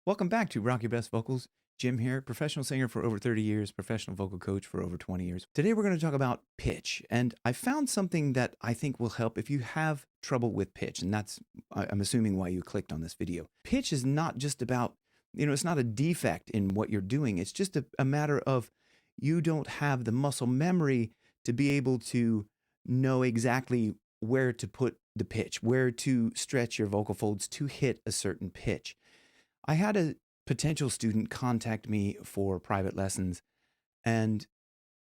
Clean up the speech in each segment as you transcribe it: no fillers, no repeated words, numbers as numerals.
Welcome back to Rock Your Best Vocals. Jim here, professional singer for over 30 years, professional vocal coach for over 20 years. Today we're going to talk about pitch, and I found something that I think will help if you have trouble with pitch, and that's, I'm assuming, why you clicked on this video. Pitch is not just about, it's not a defect in what you're doing. It's just a matter of you don't have the muscle memory to be able to know exactly where to put the pitch, where to stretch your vocal folds to hit a certain pitch. I had a potential student contact me for private lessons, and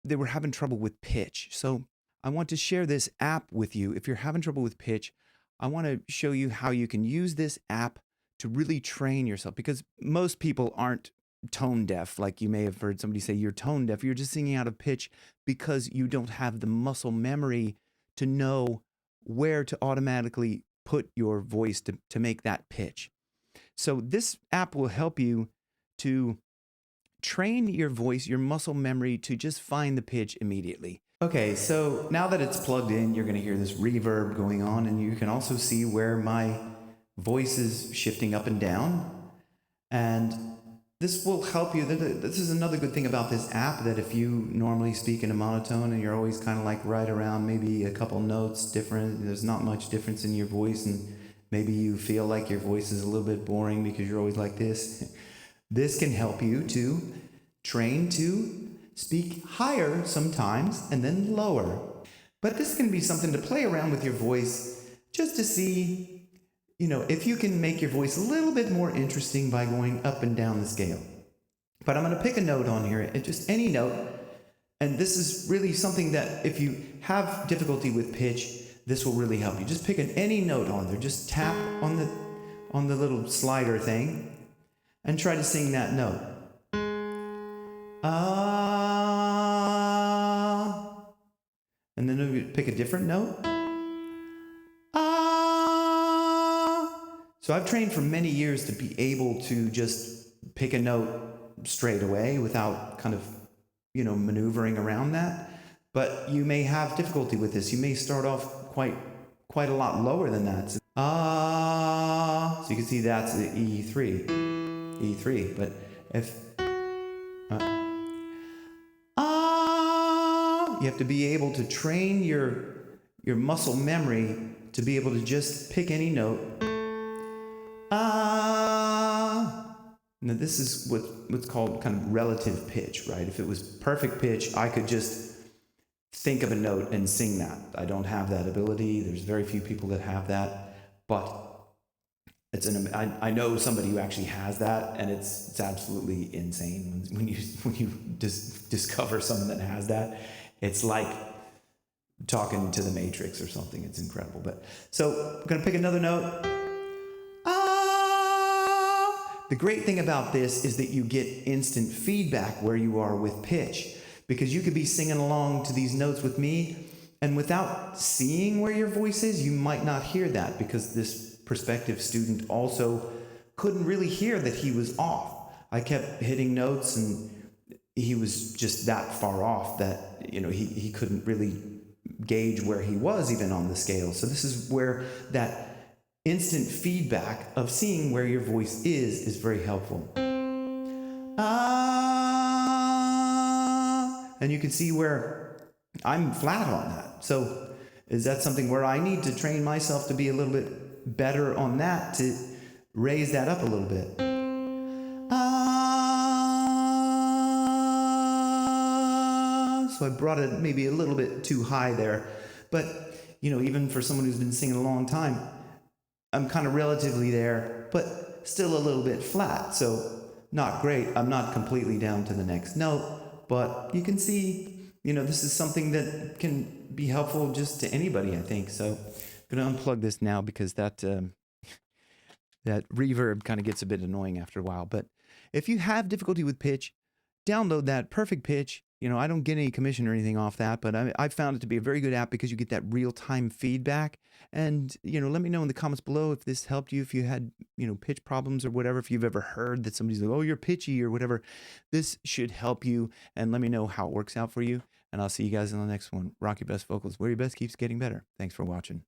they were having trouble with pitch. So I want to share this app with you. If you're having trouble with pitch, I want to show you how you can use this app to really train yourself, because most people aren't tone deaf. Like you may have heard somebody say you're tone deaf. You're just singing out of pitch because you don't have the muscle memory to know where to automatically put your voice to make that pitch. So this app will help you to train your voice, your muscle memory, to just find the pitch immediately. Okay, so now that it's plugged in, you're going to hear this reverb going on, and you can also see where my voice is shifting up and down. And this will help you. This is another good thing about this app, that if you normally speak in a monotone and you're always kind of like right around maybe a couple notes different, there's not much difference in your voice, and maybe you feel like your voice is a little bit boring because you're always like this. This can help you to train to speak higher sometimes and then lower. But this can be something to play around with your voice just to see, if you can make your voice a little bit more interesting by going up and down the scale. But I'm going to pick a note on here, just any note. And this is really something that if you have difficulty with pitch, this will really help you. Just pick any note on there. Just tap on the little slider thing and try to sing that note. Ah. And then pick a different note. Ah. So I've trained for many years to be able to just pick a note straight away without kind of, maneuvering around that. But you may have difficulty with this. You may start off quite a lot lower than that. So, so you can see that's the E3. But if you have to be able to train your muscle memory to be able to just pick any note. Now this is what's called kind of relative pitch, right? If it was perfect pitch, I could just think of a note and sing that. I don't have that ability. There's very few people that have that, but I know somebody who actually has that, and it's absolutely insane when you discover someone that has that. It's like talking to the Matrix or something. It's incredible. But so I'm gonna pick another note. The great thing about this is that you get instant feedback where you are with pitch, because you could be singing along to these notes with me, and without seeing where your voice is, you might not hear that, because this prospective student also couldn't really hear that he was off. I kept hitting notes, and he was just that far off that, he couldn't really gauge where he was even on the scale. So this is where that instant feedback of seeing where your voice is very helpful. And you can see where I'm flat on that. So is that something where I need to train myself to be a little bit better on that, to raise that up a little bit? So I brought it maybe a little bit too high there. But, even for someone who's been singing a long time, I'm kind of relatively there, but still a little bit flat. So not great. I'm not completely down to the next note, but you can see, this is something that can be helpful just to anybody, I think. So I'm going to unplug this now, because that reverb kind of gets a bit annoying after a while. But if you have difficulty with pitch, download that Perfect Pitch. I don't get any commission or anything off that, but I found it to be a very good app because you get that real-time feedback. And, let me know in the comments below if this helped you, if you had, pitch problems or whatever, if you've ever heard that somebody's like, oh, you're pitchy or whatever. This should help you, and let me know how it works out for you. And I'll see you guys in the next one. Rock your best vocals, where your best keeps getting better. Thanks for watching.